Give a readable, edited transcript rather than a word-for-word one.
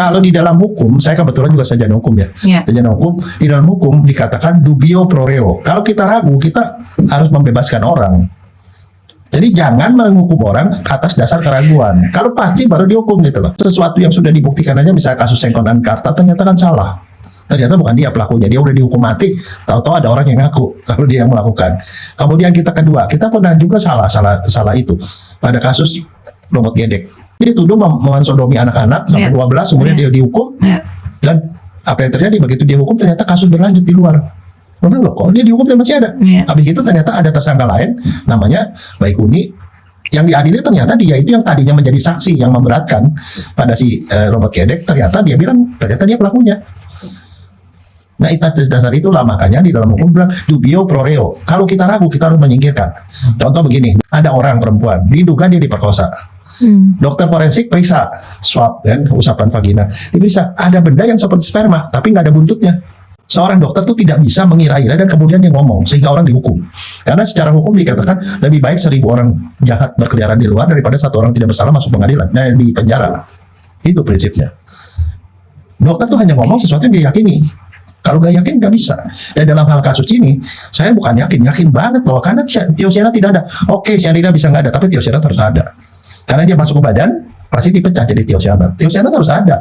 Kalau di dalam hukum, saya kebetulan juga sarjana hukum ya. Sarjana hukum, di dalam hukum dikatakan dubio pro reo. Kalau kita ragu, kita harus membebaskan orang. Jadi jangan menghukum orang atas dasar keraguan. Kalau pasti baru dihukum gitu loh. Sesuatu yang sudah dibuktikan aja, misalnya kasus Sengkon dan Karta, ternyata kan salah. Ternyata bukan dia pelakunya, dia udah dihukum mati. Tahu-tahu ada orang yang ngaku kalau dia yang melakukan. Kemudian kita kedua, kita pernah juga salah itu pada kasus robot gedek. Dia dituduh mensodomi anak-anak sampai 12, kemudian dia dihukum. Dan apa yang terjadi begitu dia hukum, ternyata kasus berlanjut di luar. Benar loh, kok dia dihukum masih ada. Habis itu ternyata ada tersangka lain, namanya Baikuni, yang diadili ternyata dia itu yang tadinya menjadi saksi yang memberatkan pada si robot gedek, ternyata dia bilang ternyata dia pelakunya. Nah, itu dasar itulah makanya di dalam hukum bilang dubio pro reo. Kalau kita ragu, kita harus menyingkirkan. Contoh begini, ada orang perempuan diduga dia diperkosa. Dokter forensik periksa swab dan usapan vagina, diperiksa ada benda yang seperti sperma tapi nggak ada buntutnya. Seorang dokter tuh tidak bisa mengira-ira dan kemudian dia ngomong sehingga orang dihukum. Karena secara hukum dikatakan lebih baik 1000 orang jahat berkeliaran di luar daripada 1 orang tidak bersalah masuk pengadilan, di penjara. Itu prinsipnya. Dokter tuh hanya ngomong sesuatu yang dia yakini. Kalau nggak yakin nggak bisa. Dan dalam hal kasus ini, saya bukan yakin banget bahwa karena tiosianat tidak ada. Oke, cyanida bisa nggak ada, tapi tiosianat harus ada. Karena dia masuk ke badan, pasti dipecah jadi tiosianat. Tiosianat harus ada.